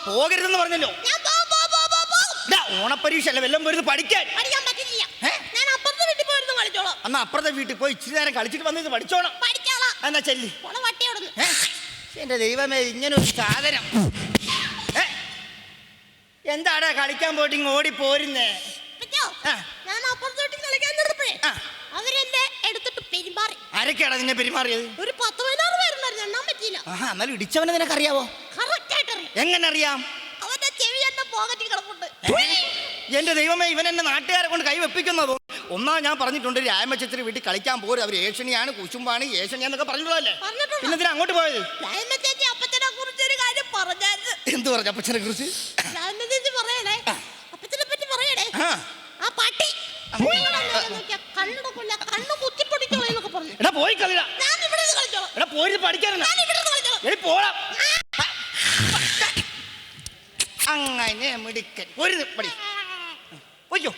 പോകരുതെന്ന് പറഞ്ഞല്ലോ. ഓണപ്പരീക്ഷ അല്ലേ, വല്ലതും പോയിരുന്നു പഠിക്കാൻ. അന്ന് അപ്പുറത്തെ വീട്ടിൽ പോയി ഇച്ചിരി നേരം കളിച്ചിട്ട് വന്നിട്ട് പഠിച്ചോണം. എന്നാ ചെല്ലി. എന്റെ ദൈവമേ, ഇങ്ങനൊരു സാധനം. എന്താടാ കളിക്കാൻ പോയിട്ട് ഇങ്ങ് ഓടി പോരുന്നേ? ആരൊക്കെയാടാ നിന്നെ പെരുമാറിയത്? ഒരു 10-16 പേരുണ്ടായിരുന്നു, എണ്ണാൻ പറ്റിയില്ല. എന്നാലും ഇടിച്ചവനെ നിനക്കറിയാവോ? എങ്ങനെ അറിയാം? അവന്റെ ചെവി എന്നെ പോക്കറ്റിൽ കിടപ്പുണ്ട്. എന്റെ ദൈവമേ, ഇവൻ എന്നെ നാട്ടുകാരെ കൊണ്ട് കൈ വെപ്പിക്കുന്നതോ? ഒന്നാ ഞാൻ പറഞ്ഞിട്ടുണ്ട്, രാമചന്ദ്രൻ വീട്ടിൽ കളിക്കാൻ പോരും. അവർ ഏഷണിയാണ്, കുശുമ്പാണ്, ഏഷണിയാന്നൊക്കെ പറഞ്ഞിട്ടുള്ളതല്ലേ. പിന്നെ എന്തിനാ അങ്ങോട്ട് പോയത്? അപ്പച്ചനെ കുറിച്ച് ഒരു കാര്യം പറഞ്ഞായിരുന്നു. എന്ത് പറഞ്ഞു അപ്പച്ചനെ കുറിച്ച്? പറയണേ, അപ്പച്ചനെ പറ്റി പറയണേ. ആ പട്ടി കണ്ണുടക്കില്ല, കണ്ണു കുത്തിപ്പൊടിച്ചോളെന്നൊക്കെ പറഞ്ഞു. എടാ പോയി കളിടാ. ഞാൻ ഇവിടെ കളിച്ചോളാം. എടാ പോയി പഠിക്കാനാ. പോടാ അങ്ങനെ മിടുക്കൻ. ഒരു പടി പോയ്യോ.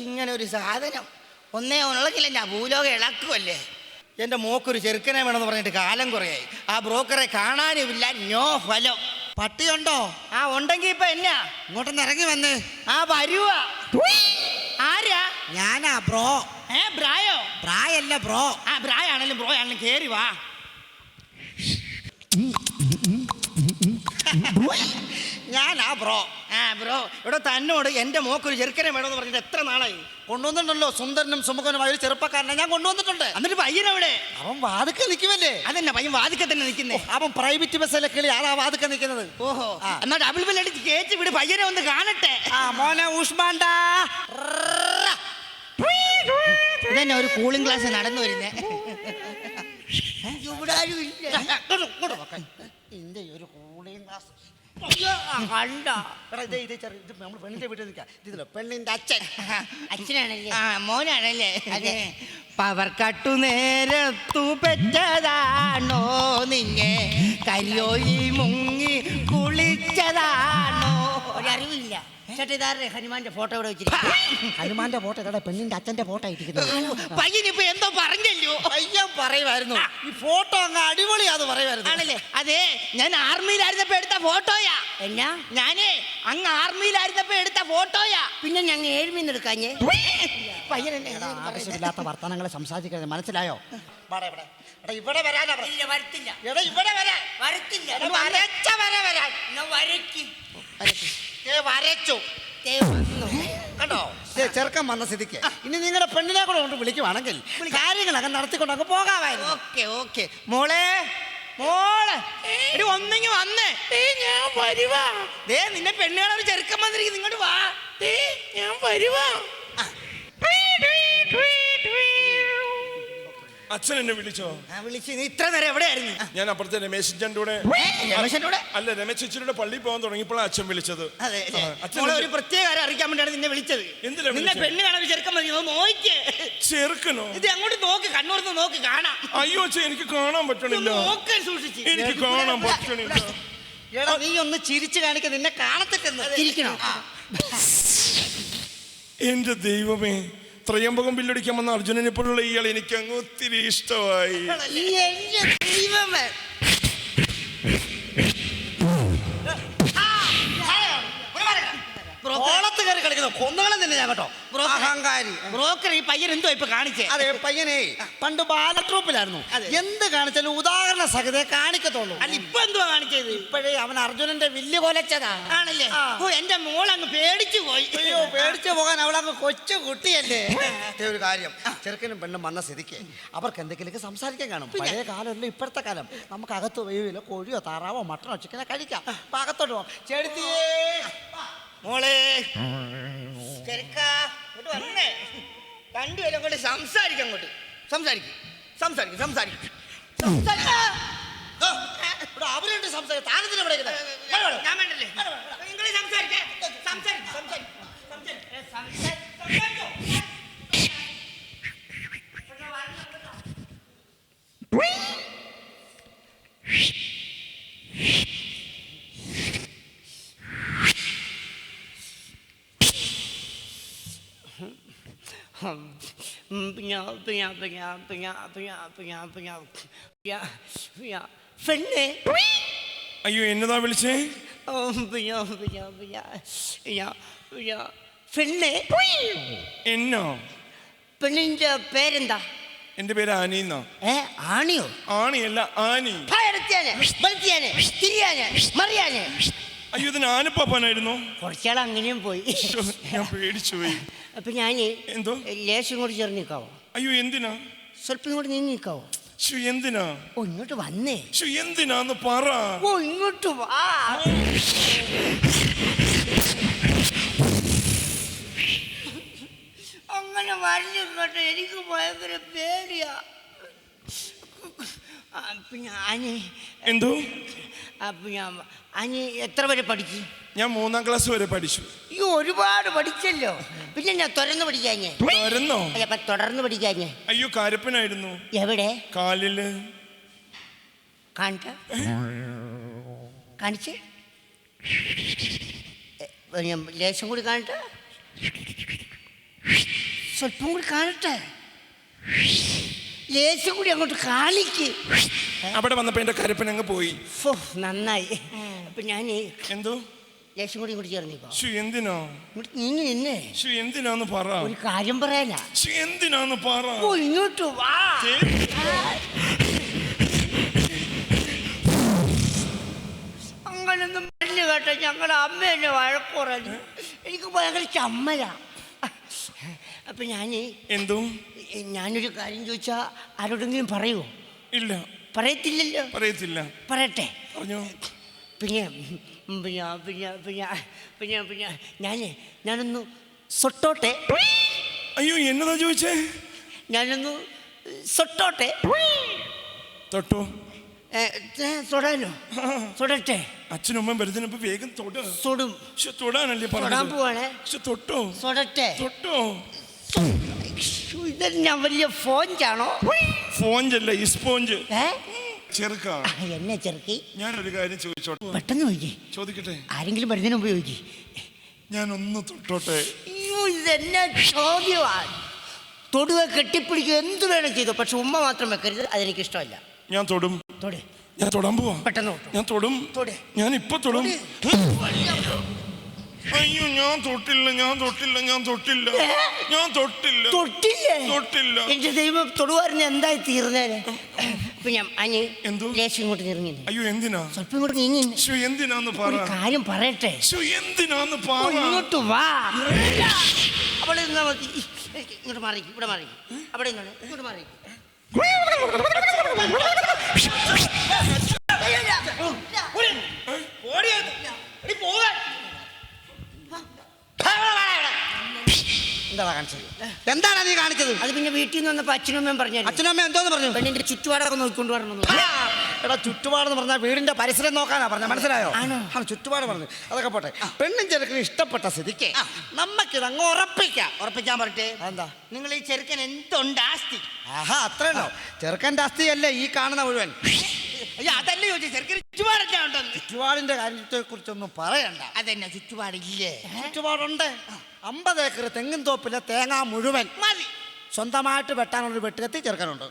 ഇങ്ങനെ ഒരു സാധനം ഒന്നേ ഉണക്കില്ല, ഞാൻ ഭൂലോകം ഇളക്കുമല്ലേ. എൻ്റെ മോക്കൊരു ചെറുക്കനെ വേണമെന്ന് പറഞ്ഞിട്ട് കാലം കുറയായി. ആ ബ്രോക്കറെ കാണാനുമില്ല, നോ ഫലം. പട്ടിയുണ്ടോ? ആ ഉണ്ടെങ്കി ഇപ്പൊ എന്നാ ഇങ്ങോട്ടൊന്ന് ഇറങ്ങി വന്ന്. ആ വരുവാ. ആരാ? ഞാനാ ബ്രോ. ബ്രായോ? ബ്രായല്ല ബ്രോ. ആ ബ്രായാണെങ്കിലും ബ്രോ ആണെങ്കിലും കേറി വാ. ഞാനാ ബ്രോ. ബ്രോ, ഇവിടെ തന്നോട് എൻ്റെ മോക്കൊരു ചെറുക്കനെ വേണമെന്ന് പറഞ്ഞിട്ട് എത്ര നാളായി? കൊണ്ടുവന്നിട്ടുണ്ടല്ലോ, സുന്ദരനും സുമുഖനുമായ ഒരു ചെറുപ്പക്കാരനെ ഞാൻ കൊണ്ടുവന്നിട്ടുണ്ട്. എന്നിട്ട് പയ്യനെവിടെ? അവൻ വാതുക്കെ നിൽക്കുമല്ലേ. അതെന്നാ പയ്യൻ വാതുക്കെ തന്നെ നിൽക്കുന്നേ? അവൻ പ്രൈവറ്റ് ബസ്സിലെ കിളി, ആളാ വാതുക്കെ നിൽക്കുന്നത്. ഓഹോ, എന്നാ ഡബിൾ ബെല്ലടിച്ച് കേറ്റി വിട്, പയ്യനെ ഒന്ന് കാണട്ടെ. മോനെ ഊഷ്മാണ്ടാ. ഇതന്നെ ഒരു കൂളിംഗ് ക്ലാസ് നടന്നു വരുന്നേ. ഇവിടെ ആരും ഇല്ല. ഇതിന്റെ ഒരു കൂളിംഗ് ക്ലാസ് കണ്ട. നമ്മൾ പെണ്ണിന്റെ വീട്ടിൽ നിൽക്കാം. ഇതിലോ പെണ്ണിന്റെ അച്ഛൻ. അച്ഛനാണല്ലേ? മോനാണല്ലേ? അതെ. പവർ കട്ടു നേരത്തു പെറ്റതാണോ നിങ്ങെ? കരിയോയി മുങ്ങി കുളിച്ചതാണോ? ഒരറിവില്ല. ചേട്ടാ, ഹനുമാന്റെ ഫോട്ടോ ഇവിടെ വെച്ചിരിക്കും. ഹനുമാന്റെ ഫോട്ടോ ഇതാ, പെണ്ണിന്റെ അച്ഛന്റെ ഫോട്ടോ ഇരിക്കുന്നത്. പയ്യനിപ്പോ എന്തോ പറഞ്ഞല്ലോ. പയ്യൻ പറയുമായിരുന്നു ഈ ഫോട്ടോ അങ്ങ് അടിപൊളിയാന്ന് പറയുമായിരുന്നു. ആണല്ലേ? അതെ, ഞാൻ ആർമിയിലായിരുന്നപ്പോ എടുത്ത ഫോട്ടോയാ. എന്നാ? ഞാനേ അങ്ങ് ആർമിയിലായിരുന്നപ്പോ എടുത്ത ഫോട്ടോയാ. പിന്നെ ഞങ്ങൾ 7 മീൻ എടുക്കാഞ്ഞേ. പയ്യനെന്നെ ആവശ്യമില്ലാത്ത വർത്തമാനങ്ങളെ സംസാരിക്കരുത്, മനസ്സിലായോ? ഇവിടെ വരാനാ. വരത്തില്ല. ഇവിടെ വരാൻ. വരത്തില്ല. വരച്ച വര വരാൻ. വരച്ചു കണ്ടോ? ചെറുക്കൻ വന്ന സ്ഥിതിക്ക് ഇനി നിങ്ങളുടെ പെണ്ണിനെ കൂടെ കൊണ്ട് വിളിക്കുവാണെങ്കിൽ കാര്യങ്ങളൊക്കെ നടത്തിക്കൊണ്ട് അങ്ങ് പോകാമായിരുന്നു. ഓക്കെ. മോളെ ഒന്നെങ്കിൽ വന്നേ. ഞാൻ വരുവാ. നിന്നെ പെണ്ണുകാണ ചെറുക്കൻ വന്നിരിക്കും, ഇങ്ങോട്ട് വാ. ഞാൻ വരുവാ. അച്ഛൻ എന്നെ വിളിച്ചോ? വിളിച്ചു. നീ ഇത്ര നേരം എവിടെയായിരുന്നു? ഞാൻ അപ്പുറത്തെ രമേശിന്റെ കൂടെ. അല്ല, രമേശ് ചേച്ചിയുടെ പള്ളിയിൽ പോകാൻ തുടങ്ങിയപ്പോഴാണ് അച്ഛൻ വിളിച്ചത്. ഒരു പ്രത്യേക കാര്യം അറിയിക്കാൻ വേണ്ടിയാണ് നിന്നെ വിളിച്ചത്. നിന്നെ പെണ്ണ് കാണാൻ ചെറുക്കൻ മതി, നോക്കിയേ. ചെറുക്കനോ? ഇത് അങ്ങോട്ട് നോക്ക്, കണ്ണൂർന്ന് നോക്ക്, കാണാം. അയ്യോ അച്ഛൻ, എനിക്ക് കാണാൻ പറ്റണില്ല. നോക്കാൻ സൂക്ഷിച്ച്. എനിക്ക് കാണാൻ പറ്റണില്ല. നീ ഒന്ന് ചിരിച്ചു കാണിക്ക, നിന്നെ കാണത്തില്ലെന്ന്. ചിരിക്കണോ? എന്റെ ദൈവമേ, ത്രയംബകം ബില്ലടിക്കാൻ വന്ന അർജുനനെ പോലുള്ള ഇയാൾ എനിക്ക് അങ്ങ് ഒത്തിരി ഇഷ്ടമായി. കൊന്നുകളും തന്നെ ഞാൻ കേട്ടോ. ബ്രോക്കർ ഈ പയ്യൻ എന്തോ ഇപ്പൊ കാണിച്ചേ? അതെ, പയ്യനെ പണ്ട് ബാല ട്രൂപ്പിലായിരുന്നു. എന്ത് കാണിച്ചാലും ഉദാഹരണ സഹിതേ കാണിക്കത്തുള്ളൂ. അല്ല, ഇപ്പൊ എന്തുവാ കാണിച്ചത്? ഇപ്പോഴേ അവൻ അർജുനന്റെ വില്ല് കൊലച്ചതാ. ആണല്ലേ? എന്റെ മോൾ അങ്ങ് പേടിച്ചു പോയി. അയ്യോ, പേടിച്ചു പോകാൻ അവളങ്ങ് കൊച്ചു കുട്ടിയല്ലേ. ഒരു കാര്യം, ചെറുക്കനും പെണ്ണും വന്ന സ്ഥിതിക്ക് അവർക്ക് എന്തെങ്കിലുമൊക്കെ സംസാരിക്കാൻ കാണും. പഴയ കാലമല്ല ഇപ്പോഴത്തെ കാലം. നമുക്ക് അകത്ത് വയ്യില്ല, കോഴിയോ താറാവോ മട്ടനോ ചിക്കനോ കഴിക്കാം. അപ്പൊ അകത്തോട്ട് പോവാം. ചെടുത്തിയേ മോളെ, ചെറുക്കാ വന്നേ. രണ്ടുപേരും അങ്ങോട്ട് സംസാരിക്കാം. അങ്ങോട്ട് സംസാരിക്കും. അവരുണ്ട് സംസാരിക്കും. താനത്തിന് ഇവിടെ ഞാൻ വേണ്ടല്ലേ? നിങ്ങൾ സംസാരിക്കേ. പെണ്ണേ. അയ്യോ എന്നതാ വിളിച്ചേ? പെണ്ണേ. എന്നോ? പെണ്ണിന്റെ പേരെന്താ? എന്റെ പേര് ആനിന്നോ? ആണിയോ? ആണിയല്ല ആനി. അയ്യോ ഇതിന് ആനപ്പാപ്പാനായിരുന്നു. കുറച്ചാൾ അങ്ങനെയും പോയി. ഞാൻ പേടിച്ചു പോയി. അപ്പൊ ഞാന് എന്തോ ലേശം കൂടി ചേർന്ന് നിൽക്കാവോ? അയ്യോ എന്തിനാ? സ്വല്പം കൂടി നീങ്ങി നിൽക്കാവോ? എന്തിനാ? ഓ ഇങ്ങോട്ട് വന്നേ. എന്തിനാന്ന് പറ. ഓ ഇങ്ങോട്ട് വാ. അങ്ങനെ വരഞ്ഞു കേട്ടോ, എനിക്ക് ഭയങ്കര പേടിയാ. പിന്നെ അനി എന്തോ? അനി എത്ര വരെ പഠിച്ചു? ഞാൻ 3ാം ക്ലാസ് വരെ പഠിച്ചു. അയ്യോ ഒരുപാട് പഠിച്ചല്ലോ. പിന്നെ ഞാൻ തുറന്ന് പഠിക്കാഞ്ഞേ? തുറന്നോ? അല്ല തുടർന്ന് പഠിക്കാഞ്ഞേ? അയ്യോ കരപ്പനായിരുന്നു. എവിടെ? കാലില്. കാണിച്ച കാണിച്ച് ലേശം കൂടി കാണട്ടെ, സ്വല്പം കൂടി കാണട്ടെ, ലേശം കൂടി അങ്ങോട്ട് കാണിക്ക്. അവിടെ വന്നപ്പോ എന്റെ കരപ്പൻ അങ്ങ് പോയി. നന്നായി. അപ്പൊ ഞാൻ എന്തോ ലേശം കൂടി ഇങ്ങോട്ട് ചേർന്നിക്കോ. എന്തിനാ? നീങ്ങി നിന്നേ. എന്തിനാന്ന് പറ. ഒരു കാര്യം പറയാനാ. എന്തിനാന്ന് പറ. ഓ ഇങ്ങോട്ട് വാ. അങ്ങനൊന്നും പറഞ്ഞു കേട്ടോ, ഞങ്ങളുടെ അമ്മ എന്നെ വഴക്കുറഞ്ഞു. എനിക്ക് ഭയങ്കര ചമ്മലാ. അപ്പൊ എന്തോ ഞാനൊരു കാര്യം ചോദിച്ചാ ആരോടെങ്കിലും പറയുമോ? ഇല്ല. പറയത്തില്ലല്ലോ. പറയത്തില്ല. പറയട്ടെ. പറഞ്ഞോ. പിന്നെ പിന്നെ പിന്നെ പിന്നെ പിന്നെ പിന്നെ ഞാനൊന്ന് സൊട്ടോട്ടെ. അയ്യോ എന്നതാ ചോദിച്ചേ? ഞാനൊന്ന് സൊട്ടോട്ടെ. തൊട്ടോ? തൊടാനോ? തൊടട്ടെ? അച്ഛനും അമ്മ വരുന്നതിനപ്പോ വേഗം തൊട. തൊടും. തൊടാനല്ലേ തൊടാൻ പോവാണേ. തൊട്ടോ? തൊടട്ടെ? തൊട്ടോ? ഇതെന്നാ വലിയ ഫോഞ്ചാണോ? ഫോഞ്ചല്ല, ഈ സ്പോഞ്ച്. ചെറുക്കാ. എന്നെ ചെറുക്കി. ഞാനൊരു കാര്യം ചോദിച്ചോട്ടെ? പെട്ടെന്ന് ചോദിക്കേ. ചോദിക്കട്ടെ? ആരെങ്കിലും വരുന്നതിന് മുമ്പ് ചോദിക്കേ. ഞാൻ ഒന്ന് തൊട്ടോട്ടെ? ഇതെന്നെ ചോദ്യമാണ്. തൊടുക, കെട്ടിപ്പിടിക്കുക, എന്ത് വേണം ചെയ്തോ, പക്ഷെ ഉമ്മ മാത്രം വെക്കരുത്. അതെനിക്ക് ഇഷ്ടമല്ല. ഞാൻ തൊടും. തൊടേ. ഞാൻ തൊടാൻ പോവാ. പെട്ടെന്ന് ഞാൻ തൊടും. ഞാൻ ഇപ്പൊ തൊടും. അയ്യോ ഞാൻ തൊട്ടില്ല. എന്റെ ദൈവം, തൊടുവാറിന് എന്തായി തീർന്നേനെ. എന്തോ? ലേശം ഇങ്ങോട്ട് നീങ്ങി. അയ്യോ എന്തിനാ? സ്വല്പം ഇങ്ങോട്ട് നീങ്ങി. എന്തിനാന്ന് പറ. കാര്യം പറയട്ടെ. എന്തിനാന്ന് പറ. ഇങ്ങോട്ട് വാ. അവിടെ നിന്നാ മതി. ഇങ്ങോട്ട് മാറിക്കും. ഇവിടെ മാറിക്കും. അവിടെ ഇങ്ങോട്ട് മാറിക്കും. എന്താണ് കാണിച്ചത്? എന്താണ് നീ കാണിച്ചത്? അത് പിന്നെ വീട്ടിൽ നിന്ന് വന്നപ്പോ അച്ഛനും അമ്മയും പറഞ്ഞു. അച്ഛനും അമ്മ എന്തോന്ന് പറഞ്ഞു? പെണ്ണിന്റെ ചുറ്റുപാടൊക്കെ നോക്കിക്കൊണ്ട് വരണം. എടാ ചുറ്റുപാടെന്ന് പറഞ്ഞാൽ വീടിന്റെ പരിസരം നോക്കാനാ പറഞ്ഞ, മനസ്സിലായോ? ചുറ്റുപാട് പറഞ്ഞു. അതൊക്കെ പോട്ടെ. പെണ്ണും ചെറുക്കനും ഇഷ്ടപ്പെട്ട സ്ഥിതിക്ക് നമുക്കിത് അങ്ങ് ഉറപ്പിക്കാൻ പറട്ടെ. എന്താ? നിങ്ങൾ ഈ ചെറുക്കൻ എന്തുണ്ട് ആസ്തി? ആഹാ അത്രയുണ്ടോ? ചെറുക്കൻ്റെ ആസ്തിയല്ലേ ഈ കാണുന്ന മുഴുവൻ. അയ്യോ അതല്ലേ ചോദിച്ചു. ചെറുക്കന് ചുറ്റുപാടൊക്കെ ഉണ്ടെന്ന്. ചുറ്റുപാടിന്റെ കാര്യത്തെ കുറിച്ചൊന്നും പറയണ്ട. അതെന്നാ ചുറ്റുപാടില്ലേ? ചുറ്റുപാടുണ്ട്. 50 ഏക്കർ തെങ്ങിൻ തോപ്പിലെ തേങ്ങ മുഴുവൻ മതി. സ്വന്തമായിട്ട് വെട്ടാനുള്ളൊരു വെട്ടുകത്തി ചെറുക്കനുണ്ട്.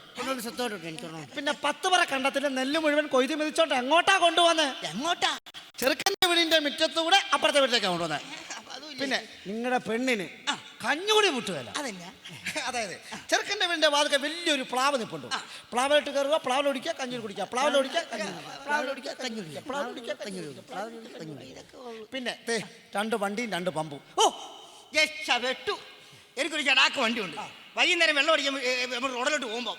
പിന്നെ 10 പറ കണ്ടത്തിലെ നെല്ല് മുഴുവൻ കൊയ്ത് മെതിച്ചോണ്ട് എങ്ങോട്ടാ കൊണ്ടുപോകുന്നത്? എങ്ങോട്ടാ? ചെറുക്കൻ്റെ വീടിന്റെ മുറ്റത്തൂടെ അപ്പുറത്തെ വീട്ടിലേക്ക് കൊണ്ടുവന്നത്. പിന്നെ നിങ്ങളുടെ പെണ്ണിന് കഞ്ഞുകൂടി മുട്ടുകയല്ല. അതെന്നാ? അതായത് ചെറുക്കൻ്റെ വീടിന്റെ വാതിൽക്ക് വലിയൊരു പ്ലാവ് നിൽപ്പുണ്ട്. പ്ലാവിലോട്ട് കയറുക, പ്ലാവിലൊടിക്കുക, കഞ്ഞി കുടിക്കുക, പ്ലാവിലൊടിക്കുക, പിന്നെ 2 വണ്ടിയും 2 പമ്പും. ഓ വെട്ടു. എനിക്കൊരു ചടാക്ക് വണ്ടിയുണ്ട്. വൈകുന്നേരം വെള്ളം അടിക്കാൻ റോഡിലോട്ട് പോകുമ്പോൾ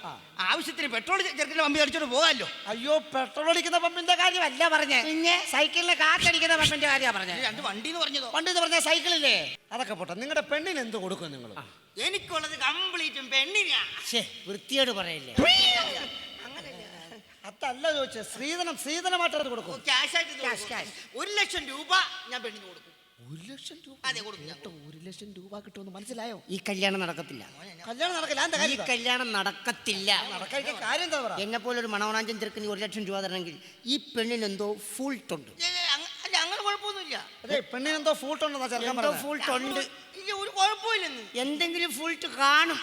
ആവശ്യത്തിന് പെട്രോൾ ചെറുക്കിന്റെ പമ്പിൽ അടിച്ചോട്ട് പോകാമല്ലോ. അയ്യോ പെട്രോൾ അടിക്കുന്ന പമ്പിന്റെ കാര്യമല്ല പറഞ്ഞേ, പിന്നെ സൈക്കിളിന് കാറ്റടിക്കുന്ന പമ്പിന്റെ കാര്യമാണ് പറഞ്ഞത്. 2 വണ്ടി എന്ന് പറഞ്ഞതോ? വണ്ടി എന്ന് പറഞ്ഞാൽ സൈക്കിളില്ലേ? അതൊക്കെ പോട്ടെ. നിങ്ങളുടെ പെണ്ണിന് എന്ത് കൊടുക്കും നിങ്ങൾ? എനിക്കുള്ളത് കംപ്ലീറ്റും പെണ്ണിനാ. വൃത്തിയോട് പറയല്ലേ. അതല്ല ചോദിച്ചത്. സ്ത്രീധനമായിട്ട് അത് കൊടുക്കും. ക്യാഷ് 1 ലക്ഷം രൂപ ഞാൻ പെണ്ണിന് കൊടുക്കും. 1 ലക്ഷം രൂപ? അതെ കൊടുക്കും. 1 ലക്ഷം രൂപ കിട്ടുമെന്ന് മനസ്സിലായോ? ഈ കല്യാണം നടക്കത്തില്ല. കല്യാണം നടക്കില്ല. ഈ കല്യാണം നടക്കത്തില്ല. കാര്യം എന്താ പറയാ? എന്നെ പോലെ ഒരു മണവനാഞ്ചൻ ചെറുക്കന് 1 ലക്ഷം രൂപ തരണമെങ്കിൽ ഈ പെണ്ണിന് എന്തോ ഫൂൾട്ട് ഉണ്ട്. അങ്ങനെ കുഴപ്പമൊന്നുമില്ല. അതെ പെണ്ണിന് എന്തോ ഫൂൾട്ട് ഉണ്ടെന്നാ ചെറുക്കൻ പറഞ്ഞത്. ഫൂൾട്ട് ഉണ്ട്. ഒരു കുഴപ്പമില്ലെന്ന്. എന്തെങ്കിലും ഫൂൾട്ട് കാണും.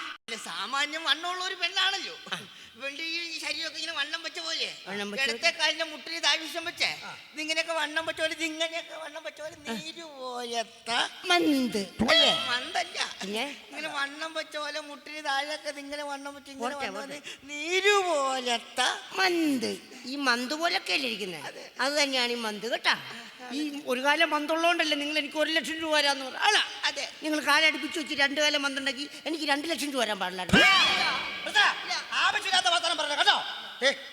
സാമാന്യം വണ്ണമുള്ള ഒരു പെണ്ണാണല്ലോ. ഇവന്റെ ഈ ശരീരമൊക്കെ ഇങ്ങനെ വണ്ണം വെച്ച പോലെ വണ്ണം വെച്ച ഇടത്തെ കാലിന്റെ മുട്ടിന് താഴ്വശം വെച്ചേ ഇതിങ്ങനെയൊക്കെ വണ്ണം വെച്ച പോലെ ഇതിങ്ങനെയൊക്കെ വണ്ണം വെച്ച പോലെ നീര് പോലത്തെ മന്ത് അല്ലേ? മണ്ടല്ല പിന്നെ? ഇങ്ങനെ വണ്ണം വെച്ച പോലെ മുട്ടിന് താഴെയൊക്കെ ഇതിങ്ങനെ വണ്ണം വെച്ച് ഇങ്ങനെ പോട്ടെ, വന്നത് നീര് പോലത്തെ മന്ത്. ഈ മന്ത് പോലൊക്കെ അല്ലേ ഇരിക്കുന്നത്? അത് തന്നെയാണ് ഈ മന്ത് കേട്ടാ. ഈ ഒരു കാലം മന്തുള്ളതുകൊണ്ടല്ലേ നിങ്ങൾ എനിക്ക് 1 ലക്ഷം രൂപ തരാന്ന് പറഞ്ഞു. അല്ല, അതെ. നിങ്ങൾ കാലടുപ്പിച്ച് വെച്ച് 2 കാലം മന്തുണ്ടെങ്കിൽ എനിക്ക് 2 ലക്ഷം രൂപ തരാൻ പാടില്ല. ആവശ്യമില്ലാത്ത വർത്തമാനം പറഞ്ഞു കേട്ടോ.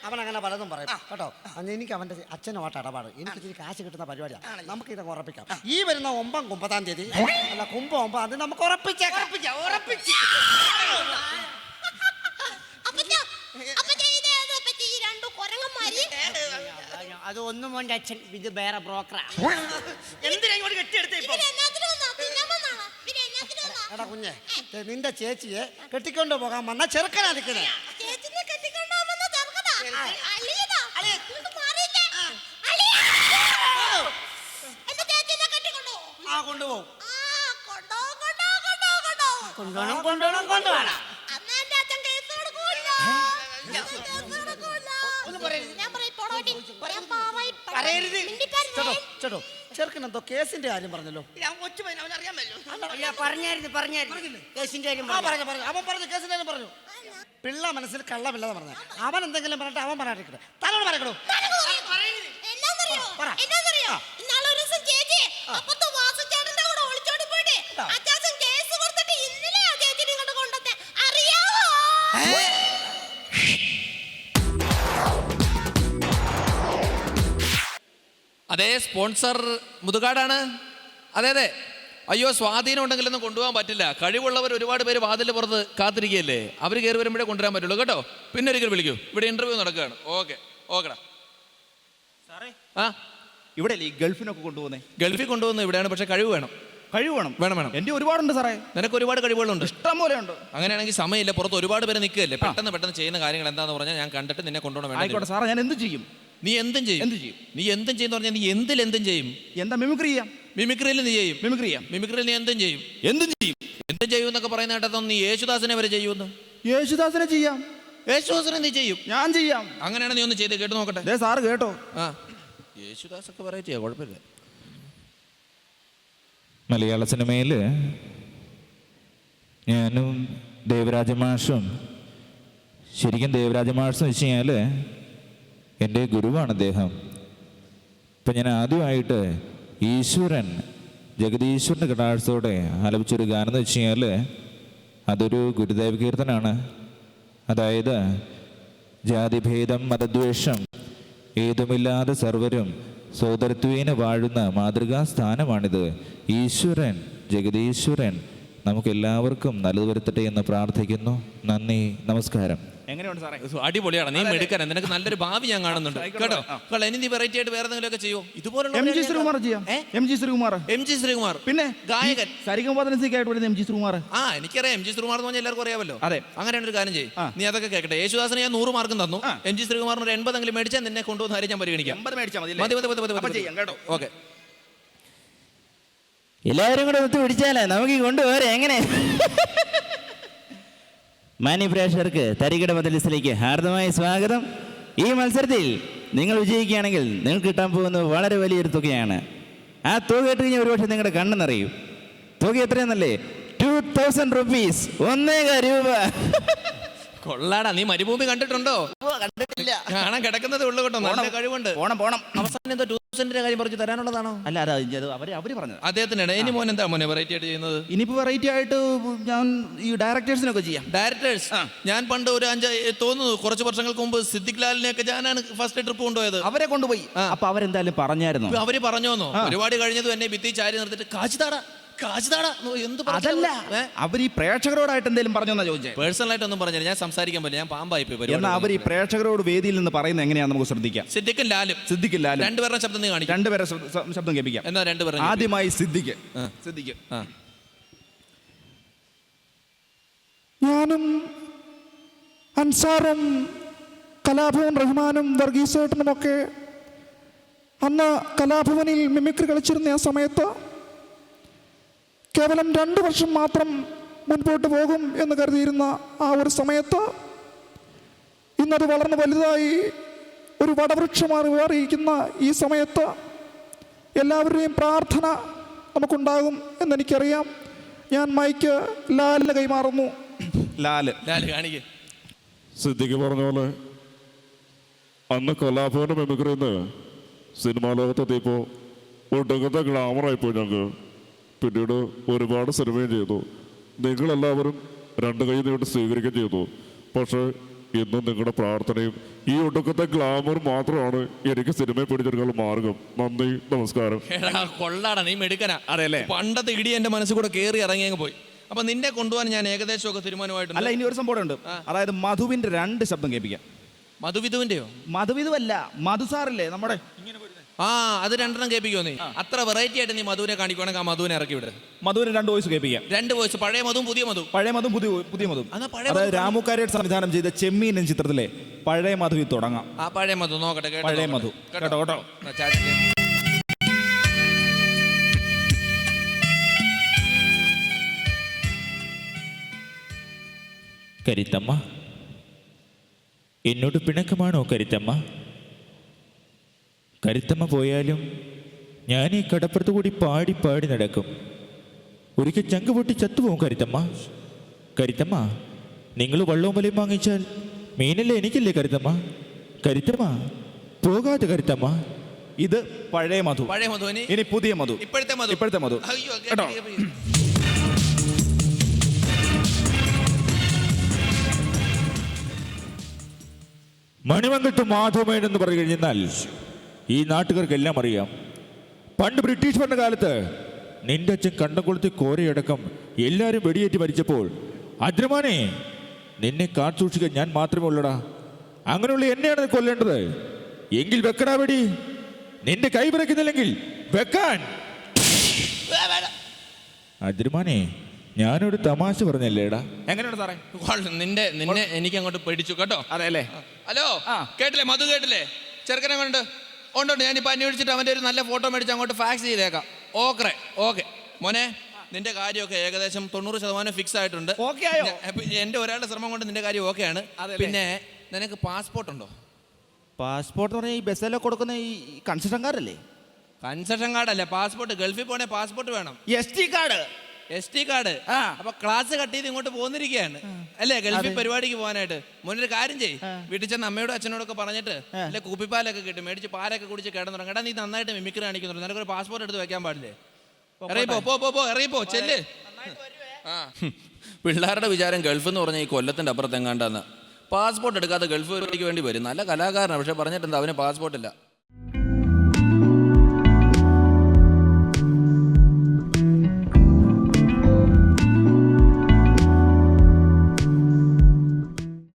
അവൻ അങ്ങനെ പലതും പറയും കേട്ടോ. അന്ന് എനിക്ക് അവന്റെ അച്ഛനുമായിട്ട് ഇടപാട്, എനിക്ക് ഇത്തിരി കാശ് കിട്ടുന്ന പരിപാടിയാണ്. നമുക്ക് ഇതൊക്കെ ഉറപ്പിക്കാം. ഈ വരുന്ന 9-9 തീയതി അല്ല, കുംഭം 9 തീയതി നമുക്ക് ഉറപ്പിച്ചേക്കാം. ഉറപ്പിച്ച് അത് ഒന്നും മോൻ്റെ അച്ഛൻ, ഇത് വേറെ ബ്രോക്കറാ. എന്തിനാ ഇങ്ങോട്ട് കെട്ടിയെടുത്തേ ഇപ്പൊ? എടാ കുഞ്ഞെ, നിന്റെ ചേച്ചിയെ കെട്ടിക്കൊണ്ട് പോകാൻ വന്ന ചെറുക്കനാ നിൽക്കുന്നത്. ആ കൊണ്ടുപോകും. കൊണ്ടുപോകണം. ചേട്ടോ ചേട്ടോ, ചെറുക്കൻ എന്തോ കേസിന്റെ കാര്യം പറഞ്ഞല്ലോ. ഞാൻ കൊച്ചു പയ്യൻ, അവനറിയാമല്ലോ. പറഞ്ഞായിരുന്നു കേസിന്റെ കാര്യം പറഞ്ഞു. അവൻ പറഞ്ഞു കേസിന്റെ കാര്യം പറഞ്ഞു. പിള്ള മനസ്സിൽ കള്ളമില്ലെന്ന് പറഞ്ഞു. അവൻ എന്തെങ്കിലും പറഞ്ഞിട്ട് അവൻ പറയാണ്ടിരിക്കട്ടെ. തലോട് പറയണോ? അതെ, സ്പോൺസർ മുതുകാടാണ്. അതെ അതെ. അയ്യോ, സ്വാധീനം ഉണ്ടെങ്കിലൊന്നും കൊണ്ടുപോകാൻ പറ്റില്ല. കഴിവുള്ളവർ ഒരുപാട് പേര് വാതിലിന് പുറത്ത് കാത്തിരിക്കുകയല്ലേ. അവർ കയറി വരുമ്പോഴേ കൊണ്ടുവരാൻ പറ്റുള്ളൂ കേട്ടോ. പിന്നെ ഒരിക്കൽ വിളിക്കൂ, ഇവിടെ ഇന്റർവ്യൂ നടക്കുകയാണ്. ഓക്കെടാ. സാറേ, ആ, ഇവിടെ അല്ലേ ഈ ഗൾഫിനൊക്കെ കൊണ്ടുപോകുന്നേ? ഗൾഫിൽ കൊണ്ടുപോകുന്നത് ഇവിടെയാണ്, പക്ഷെ കഴിവ് വേണം. കഴിവ് വേണം. വേണം. എൻ്റെ ഒരുപാടുണ്ട് സാറേ. നിനക്ക് ഒരുപാട് കഴിവുകളുണ്ട്, ഇഷ്ടം പോലെ ഉണ്ട്. അങ്ങനെയാണെങ്കിൽ സമയമില്ല. പുറത്ത് ഒരുപാട് പേര് നിൽക്കുകയല്ലേ. പെട്ടെന്ന് ചെയ്യുന്ന കാര്യങ്ങൾ എന്താന്ന് പറഞ്ഞാൽ ഞാൻ കണ്ടിട്ട് നിന്നെ കൊണ്ടുപോകണം. ആയിക്കോട്ടെ സാറേ, ഞാൻ എന്ത് ചെയ്യും? നീ എന്തും ചെയ്യും. നീ എന്തും ചെയ്യുന്ന പറഞ്ഞാൽ നീ എന്തും ചെയ്യും. എന്താ മിമിക്രി ചെയ്യാം? മിമിക്രിയിൽ നീ ചെയ്യും. മിമിക്രിയിൽ നീ എന്തും ചെയ്യും. എന്തും ചെയ്യും എന്നൊക്കെ പറയുന്ന കേട്ടതൊന്നും നീ യേശുദാസിനെ വരെ ചെയ്യുമെന്ന്. യേശുദാസിനെ ചെയ്യാം. യേശുദാസിനെ നീ ചെയ്യും. ഞാൻ ചെയ്യാം. അങ്ങനെയാണ് നീ ഒന്ന് ചെയ്ത് കേട്ട് നോക്കട്ടെ. ദേ സാറ് കേട്ടോ. ആ, യേശുദാസൊക്കെ വെറൈറ്റി ചെയ്യാം, കുഴപ്പമില്ല. മലയാള സിനിമയിൽ ഞാനും ദേവരാജ മാഷും, ശരിക്കും ദേവരാജ മാഷെന്ന് വെച്ച് കഴിഞ്ഞാൽ എൻ്റെ ഗുരുവാണ് അദ്ദേഹം. ഇപ്പം ഞാൻ ആദ്യമായിട്ട് ഈശ്വരൻ, ജഗദീശ്വരൻ്റെ കടാക്ഷത്തോടെ ആലപിച്ചൊരു ഗാനം എന്ന് വെച്ച് കഴിഞ്ഞാൽ അതൊരു ഗുരുദേവ കീർത്തനാണ്. അതായത് ജാതിഭേദം മതദ്വേഷം ഏതുമില്ലാതെ സർവരും സോദരത്വേന വാഴുന്ന മാതൃകാ സ്ഥാനമാണിത്. ഈശ്വരൻ, ജഗദീശ്വരൻ നമുക്കെല്ലാവർക്കും നല്ലത് വരുത്തട്ടെ എന്ന് പ്രാർത്ഥിക്കുന്നു. നന്ദി, നമസ്കാരം. എങ്ങനെയുണ്ട് സാറേ? അടിപൊളിയാണ്. നീ മെടുക്കാൻ, നിനക്ക് നല്ലൊരു ഭാവി ഞാൻ കാണുന്നുണ്ട് കേട്ടോ. ഇനി നീ വെറൈറ്റി ആയിട്ട് വേറെ എന്തെങ്കിലും ഒക്കെ ചെയ്യോ? ഇതുപോലുള്ള എം ജി ശ്രീകുമാർ ചെയ്യാം. എം ജി ശ്രീകുമാർ പിന്നെ ഗായകൻ സരിഗമപദനിസയ്ക്കായിട്ട് വരുന്ന എം ജി ശ്രീകുമാർ. ആ, എനിക്കറിയാം. എം ജി ശ്രീകുമാർ എന്ന് പറഞ്ഞാൽ എല്ലാവർക്കും അറിയാമല്ലോ. അതെ. അങ്ങനെയാണ് ഒരു കാര്യം ചെയ്യും. നീ അതൊക്കെ കേൾക്കട്ടെ. യേശുദാസിന് ഞാൻ 100 മാർക്കും തന്നു. എം ജി ശ്രീകുമാറിന് ഒരു 80 മേടിച്ചാൽ നിന്നെ കൊണ്ടുവന്ന കാര്യം ഞാൻ പരിഗണിക്കാം. 80 മേടിച്ചാൽ മതി. കേട്ടോ. ഓക്കെ, എല്ലാവരും കൂടെ ഒത്തു പിടിച്ചാലേ നമുക്ക് കൊണ്ടുപോരെ. എങ്ങനെ? മാന്യപ്രേക്ഷകർക്ക് തരികിട മജലിസിലേക്ക് ഹാർദമായ സ്വാഗതം. ഈ മത്സരത്തിൽ നിങ്ങൾ വിജയിക്കുകയാണെങ്കിൽ നിങ്ങൾക്ക് കിട്ടാൻ പോകുന്നത് വളരെ വലിയൊരു തുകയാണ്. ആ തുക കേട്ട് കഴിഞ്ഞാൽ ഒരുപക്ഷെ നിങ്ങളുടെ കണ്ണ് നിറയും. തുക എത്രയെന്നല്ലേ? 2000 rupees, 1,000 രൂപ. കൊള്ളാടാ. നീ മരുഭൂമി കണ്ടിട്ടുണ്ടോ? കണ്ടിട്ടില്ല. കാണാൻ കിടക്കുന്നതേ ഉള്ളു കേട്ടോ. നല്ല കഴിവുണ്ട്. പോണം. അവസാനം എന്തോ 2000 കാര്യം പറഞ്ഞു തരാനുള്ളതാണോ? അല്ല, അവര് പറഞ്ഞത് അദ്ദേഹത്തിനാണ്. ഇനി മോൻ എന്താ മോനെ വെറൈറ്റി ആയിട്ട് ചെയ്യുന്നത്? ഇനിയിപ്പോ വെറൈറ്റി ആയിട്ട് ഞാൻ ഈ ഡയറക്ടേഴ്സിനൊക്കെ ചെയ്യാം. ഡയറക്ടേഴ്സ്. ഞാൻ പണ്ട് ഒരു 5 തോന്നുന്നു കുറച്ച് വർഷങ്ങൾക്ക് മുമ്പ് സിദ്ദിഖ് ലാലിനെയൊക്കെ ഞാനാണ് ഫസ്റ്റ് ട്രിപ്പ് കൊണ്ടുപോയത്. അവരെ കൊണ്ടുപോയി. അപ്പൊ അവരെന്തായാലും പറഞ്ഞായിരുന്നു. അവര് പറഞ്ഞോന്നോ? ഒരുപാട് കഴിഞ്ഞതും എന്നെ ഭിത്തി ചാരി നിർത്തിട്ട് കാശുതാടാ എന്ത് അതല്ല, അവർ ഈ പ്രേക്ഷകരോടായിട്ട് എന്തെങ്കിലും പറഞ്ഞോന്നാ ചോദിച്ചേ. പേഴ്സണൽ ആയിട്ടൊന്നും പറഞ്ഞില്ല. ഞാൻ സംസാരിക്കാൻ പറ്റില്ല, ഞാൻ പാമ്പായി പോയി. എന്നാൽ അവർ ഈ പ്രേക്ഷകരോട് വേദിയിൽ നിന്ന് പറയുന്നത് എങ്ങനെയാണെന്ന് നമുക്ക് ശ്രദ്ധിക്കാം. സിദ്ദിഖും ലാലും രണ്ടുപേരുടെ ശബ്ദം നീ കാണിക്കും. രണ്ടുപേരെ ശബ്ദം കേൾപ്പിക്കാം. എന്നാ രണ്ടുപേരും. ആദ്യമായി സിദ്ദിഖ്. ഞാനും അൻസാറും കലാഭവൻ റഹ്മാനും വർഗീസേട്ടനുമൊക്കെ അന്ന് കലാഭവനിൽ മിമിക്രി കളിച്ചിരുന്ന ആ സമയത്ത് കേവലം 2 വർഷം മാത്രം മുൻപോട്ട് പോകും എന്ന് കരുതിയിരുന്ന ആ ഒരു സമയത്ത് ഇന്നത് വളർന്ന് വലുതായി ഒരു വടവൃക്ഷമായി മാറിയിരിക്കുന്ന ഈ സമയത്ത് എല്ലാവരുടെയും പ്രാർത്ഥന നമുക്കുണ്ടാകും എന്നെനിക്കറിയാം. ഞാൻ മൈക്ക് ലാലിന് കൈമാറുന്നു. ലാല് കാണിക്കേ. സിദ്ദിഖ് പറഞ്ഞ പോലെ അന്ന് കലാഭവന്റെ മെമിക്രിന്ന് സിനിമാ ലോകത്തെത്തിയപ്പോൾ ഒടുങ്ങത്തെ ഗ്ലാമറായിപ്പോയി ഞങ്ങൾക്ക്. പിന്നീട് ഒരുപാട് സിനിമയും ചെയ്തു. നിങ്ങളെല്ലാവരും രണ്ട് കൈ നീട്ടി സ്വീകരിക്കുകയും ചെയ്തു. പക്ഷേ ഇന്നും നിങ്ങളുടെ പ്രാർത്ഥനയും ഈ ഒടുക്കത്തെ ഗ്ലാമർ മാത്രമാണ് എനിക്ക് സിനിമയെ പിടിച്ചെടുക്കാനുള്ള മാർഗം. നന്ദി, നമസ്കാരം. കൊള്ളാടാ, നീ മെടുക്കനാ. അതെല്ലേ? പണ്ടത്തെ ഇടി എന്റെ മനസ്സിൽ കൂടെ കയറി ഇറങ്ങിയങ്ങ് പോയി. അപ്പൊ നിന്നെ കൊണ്ടുപോകാൻ ഞാൻ ഏകദേശമൊക്കെ തീരുമാനമായിട്ടുണ്ട്. അല്ല, ഇനി ഒരു സംഭവം ഉണ്ട്. അതായത് മധുവിന്റെ 2 ശബ്ദം കേൾപ്പിക്കാം. മധുവിധുവിന്റെയോ? മധുവിധുവല്ല, മധുസാറില്ലേ നമ്മുടെ. ആ, അത് 2 കേൾപ്പിക്കോ നീ? അത്ര വെറൈറ്റി ആയിട്ട് നീ മധുവിനെ കാണിക്കുവാണെങ്കിൽ ആ മധുവിനെ ഇറക്കി വിട്. മധുവിന് 2 വോയിസ് കേൾപ്പിക്കാം. 2 വോയിസ്, പഴയ മധുവും പുതിയ മധു. പഴയ മധു, പുതിയ മധു. എന്നാ പഴയ അതായത് രാമു കാര്യാട്ട് സംവിധാനം ചെയ്ത ചെമ്മീൻ എന്ന ചിത്രത്തിലെ പഴയ മധുവിൽ തുടങ്ങാം. ആ പഴയ മധു നോക്കട്ടെ. പഴയ മധു കേട്ടോ. കരുത്തമ്മ, എന്നോട് പിണക്കമാണോ കരുത്തമ്മ? കരുത്തമ്മ പോയാലും ഞാൻ ഈ കടപ്പുറത്ത് കൂടി പാടി പാടി നടക്കും. ഒരിക്കൽ ചങ്ക് പൊട്ടി ചത്തുപോകും കരുത്തമ്മ. കരുത്തമ്മ, നിങ്ങൾ വള്ളവും വലയും വാങ്ങിച്ചാൽ മീനല്ലേ എനിക്കല്ലേ കരുത്തമ്മ? കരുത്തമ്മ പോകാതെ കരുത്തമ്മ. ഇത് പഴയ മധു. പഴയ മധു. ഇനി പുതിയ മധു. ഇപ്പോഴത്തെ മധു. അയ്യോ, കേട്ടോ. മണിമംഗലത്ത് മാധവമേൻ എന്ന് പറഞ്ഞു കഴിഞ്ഞാൽ ഈ നാട്ടുകാർക്കെല്ലാം അറിയാം. പണ്ട് ബ്രിട്ടീഷ് ഭരണകാലത്ത് നിന്റെ അച്ഛൻ കണ്ടംകൊളുത്തി കോരയടക്കം എല്ലാവരും വെടിയേറ്റ് മരിച്ചപ്പോൾ അദ്രമാനെ നിന്നെ കാത്തുസൂക്ഷിക്കാൻ ഞാൻ മാത്രമേ ഉള്ളടാ. അങ്ങനെയുള്ള എന്നെയാണ് കൊല്ലേണ്ടത്. എങ്കിൽ വെക്കടാ വെടി. നിന്റെ കൈ വിറയ്ക്കുന്നില്ലെങ്കിൽ വെക്കാൻ. അദ്രമാനെ, ഞാനൊരു തമാശ പറഞ്ഞല്ലേടാ. എങ്ങനെയുണ്ട് സാറേ? നിന്നെ എനിക്ക് അങ്ങോട്ട് പേടിച്ചു കേട്ടോ. അതെ അല്ലേ? ഹലോ, കേട്ടില്ലേ? മധു കേട്ടില്ലേ? ചെറുക്കനെ കൊണ്ട് ഉണ്ട്. ഞാനിപ്പോൾ അന്വേഷിച്ചിട്ട് അവൻ്റെ ഒരു നല്ല ഫോട്ടോ മേടിച്ച് അങ്ങോട്ട് ഫാക്സ് ചെയ്തേക്കാം. ഓക്കെ മോനെ, നിന്റെ കാര്യമൊക്കെ ഏകദേശം 90% ഫിക്സ് ആയിട്ടുണ്ട്. ഓക്കെ ആയോ? എൻ്റെ ഒരാളുടെ ശ്രമം കൊണ്ട് നിന്റെ കാര്യം ഓക്കെയാണ്. പിന്നെ നിനക്ക് പാസ്പോർട്ട് ഉണ്ടോ? പാസ്പോർട്ട് പറഞ്ഞാൽ ഈ ബസ്സിലൊക്കെ കൊടുക്കുന്ന ഈ കൺസെഷൻ കാർഡല്ലേ? കൺസെഷൻ കാർഡല്ലേ പാസ്പോർട്ട്. ഗൾഫിൽ പോണേ പാസ്പോർട്ട് വേണം. ST card. ST card. അപ്പൊ ക്ലാസ് കട്ട് ചെയ്ത് ഇങ്ങോട്ട് പോന്നിരിക്കുകയാണ് അല്ലേ ഗൾഫിൽ പരിപാടിക്ക് പോകാനായിട്ട്. മുന്നൊരു കാര്യം ചെയ്യ്, വീട്ടിൽ ചെന്ന് അമ്മയോടും അച്ഛനോടൊക്കെ പറഞ്ഞിട്ട് അല്ലെ കുപ്പിപ്പാലൊക്കെ കിട്ടും, മേടിച്ച് പാലൊക്കെ കുടിച്ച് കിടന്നുറങ്ങും. എടാ, നീ നന്നായിട്ട് മിമിക്രി കാണിക്കുന്നുണ്ട്, നിനക്കൊരു പാസ്പോർട്ട് എടുത്ത് വെക്കാൻ പാടില്ലേ? ഇറങ്ങിപ്പോ ചെല്ല്. പിള്ളേരുടെ വിചാരം ഗൾഫ് എന്ന് പറഞ്ഞാൽ ഈ കൊല്ലത്തിന്റെ അപ്പുറത്തെങ്ങാണ്ടാന്ന്. പാസ്പോർട്ട് എടുക്കാതെ ഗൾഫ് പരിപാടിക്ക് വേണ്ടി വരും. നല്ല കലാകാരനാണ്, പക്ഷെ പറഞ്ഞിട്ടുണ്ട് അവന് പാസ്പോർട്ടില്ല.